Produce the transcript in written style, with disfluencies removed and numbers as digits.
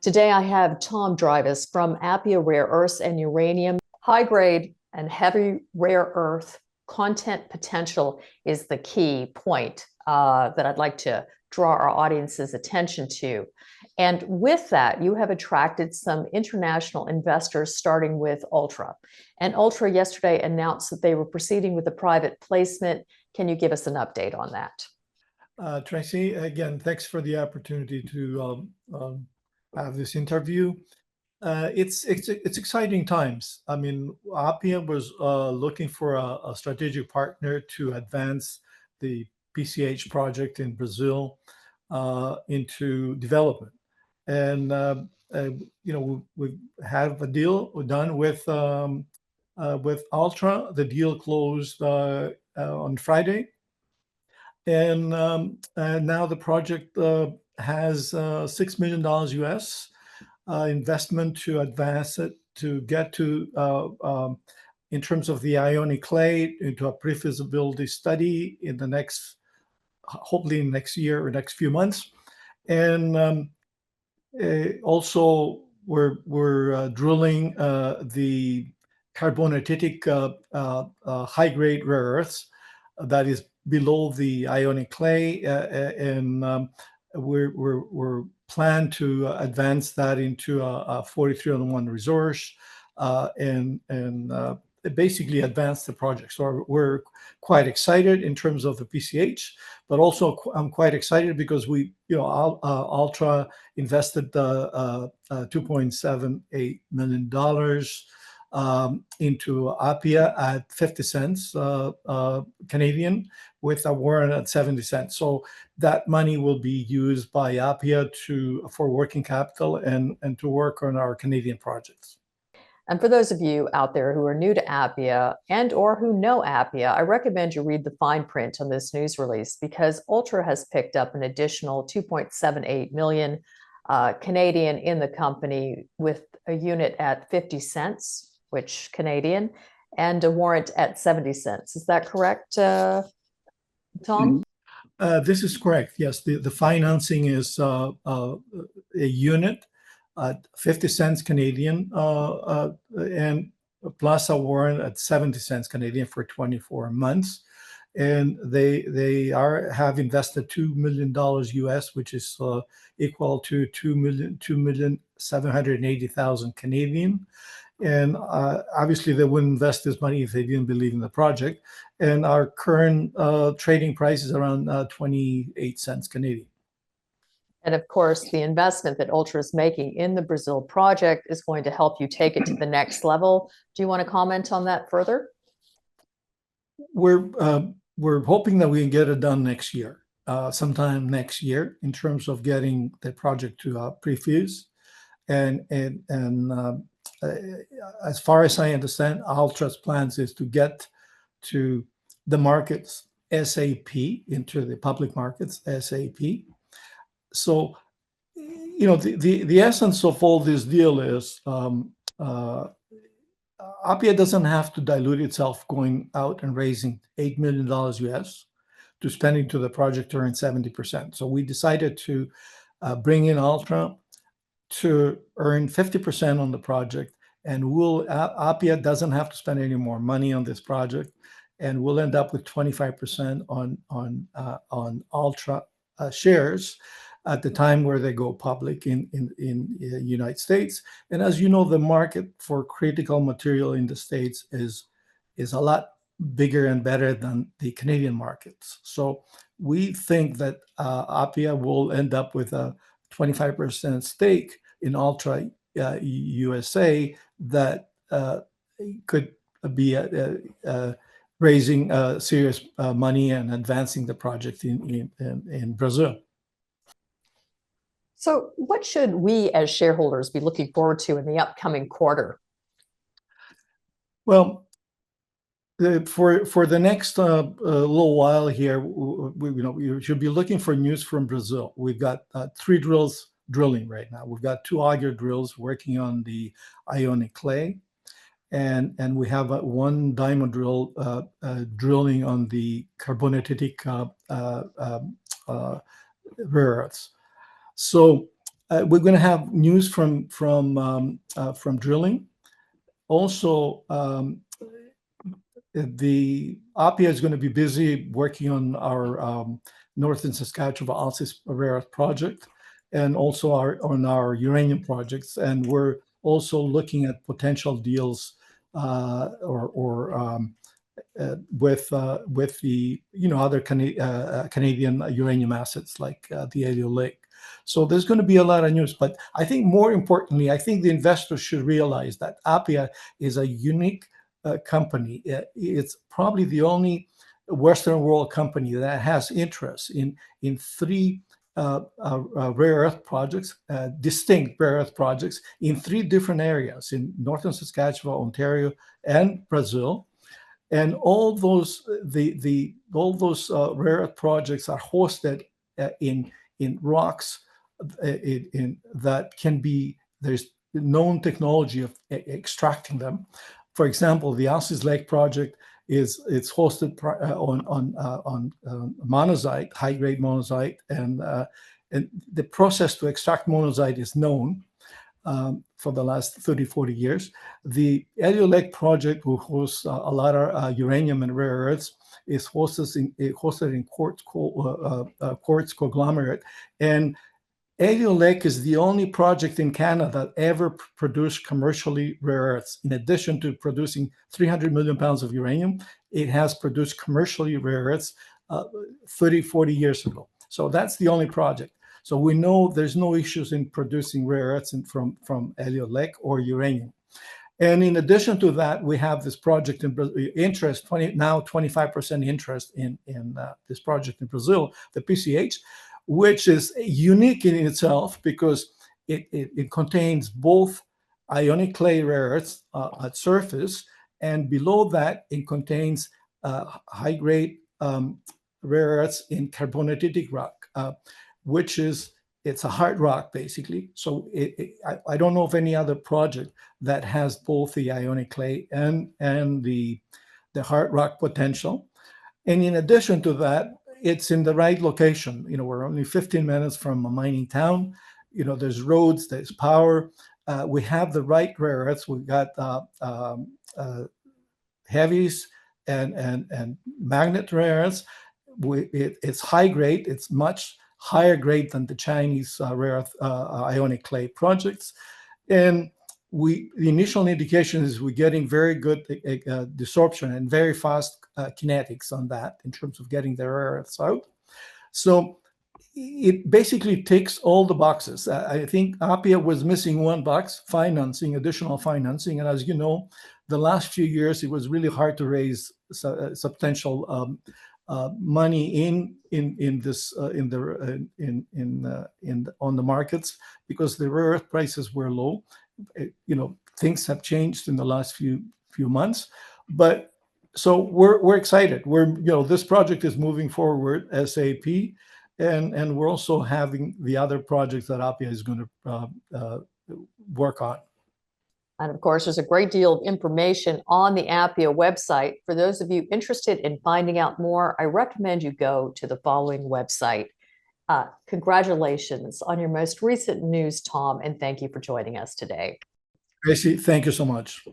Today I have Tom Drivas from Appia Rare Earths and Uranium. High grade and heavy rare earth content potential is the key point that I'd like to draw our audience's attention to. And with that, you have attracted some international investors, starting with Altra. And Altra yesterday announced that they were proceeding with a private placement. Can you give us an update on that? Tracy, again, thanks for the opportunity to have this interview. It's exciting times. I mean, Appia was looking for a strategic partner to advance the PCH project in Brazil into development, and we have a deal done with Altra. The deal closed on Friday, and now the project has $6 million US investment to advance it, to get to in terms of the Ionic-Clay, into a pre-feasibility study in the hopefully next year or next few months. And also we're drilling the carbonatitic high-grade rare earths that is below the Ionic-Clay, and we're plan to advance that into a 43-1 resource, and basically advance the project. So we're quite excited in terms of the PCH, but also I'm quite excited because Altra invested $2.78 million into Appia at 50 cents Canadian, with a warrant at 70 cents. So that money will be used by Appia for working capital and to work on our Canadian projects. And for those of you out there who are new to Appia and or who know Appia, I recommend you read the fine print on this news release, because Altra has picked up an additional 2.78 million Canadian in the company, with a unit at 50 cents, which Canadian, and a warrant at 70 cents. Is that correct, Tom? This is correct. Yes, the financing is a unit at 50 cents Canadian, and plus a warrant at 70 cents Canadian for 24 months. And they have invested $2 million US, which is equal to 2,780,000 Canadian. And obviously they wouldn't invest this money if they didn't believe in the project. And our current trading price is around 28 cents Canadian. And of course, the investment that Altra is making in the Brazil project is going to help you take it to the next level. Do you want to comment on that further? We're hoping that we can get it done next year, sometime next year, in terms of getting the project to pre-fuse. And as far as I understand, Altra's plans is to get to the markets SAP, into the public markets SAP. So, the essence of all this deal is Appia doesn't have to dilute itself going out and raising $8 million US to spend into the project to earn 70%. So we decided to bring in Altra to earn 50% on the project, and Appia doesn't have to spend any more money on this project, and we'll end up with 25% on Altra shares at the time where they go public in the United States. And as you know, the market for critical material in the States is a lot bigger and better than the Canadian markets. So we think that Appia will end up with a 25% stake in Altra USA that could be raising serious money and advancing the project in Brazil. So what should we as shareholders be looking forward to in the upcoming quarter? Well, for the next little while here, you should be looking for news from Brazil. We've got 3 drills drilling right now. We've got 2 auger drills working on the Ionic-Clay, and we have one diamond drill drilling on the carbonatitic rare earths. So we're going to have news from drilling. Also, the Appia is going to be busy working on our Northern Saskatchewan Altus rare earth project, and also on our uranium projects. And we're also looking at potential deals with the other Canadian uranium assets like the Ionic-Clay. So there's going to be a lot of news, but I think more importantly, I think the investors should realize that Appia is a unique company. It's probably the only Western world company that has interest in three rare earth projects, distinct rare earth projects in three different areas in Northern Saskatchewan, Ontario, and Brazil. And all those rare earth projects are hosted in rocks that can be, there's known technology of extracting them. For example, the Alces Lake project it's hosted on monazite, high-grade monazite, and the process to extract monazite is known for the last 30, 40 years. The Ionic-Clay project, who hosts a lot of uranium and rare earths, is hosted in quartz conglomerate. And Ionic-Clay is the only project in Canada that ever produced commercially rare earths. In addition to producing 300 million pounds of uranium, it has produced commercially rare earths 30, 40 years ago. So that's the only project. So we know there's no issues in producing rare earths from Ionic-Clay or uranium. And in addition to that, we have this project in interest, now 25% interest in this project in Brazil, the PCH, which is unique in itself because it contains both Ionic-Clay rare earths at surface, and below that it contains high-grade rare earths in carbonatitic rock, which is, it's a hard rock basically. So I don't know of any other project that has both the Ionic-Clay and the hard rock potential. And in addition to that, it's in the right location. We're only 15 minutes from a mining town. There's roads, there's power. We have the right rare earths. We've got heavies and magnet rare earths. It's high grade. It's much higher grade than the Chinese rare earth Ionic-Clay projects. And the initial indication is we're getting very good desorption and very fast kinetics on that in terms of getting the rare earths out. So it basically ticks all the boxes. I think Appia was missing one box, additional financing. And as you know, the last few years, it was really hard to raise substantial money on the markets because the rare earth prices were low. Things have changed in the last few months, but so we're excited. This project is moving forward SAP, and we're also having the other projects that Appia is going to work on. And of course, there's a great deal of information on the Appia website. For those of you interested in finding out more, I recommend you go to the following website. Congratulations on your most recent news, Tom, and thank you for joining us today. Tracy, thank you so much.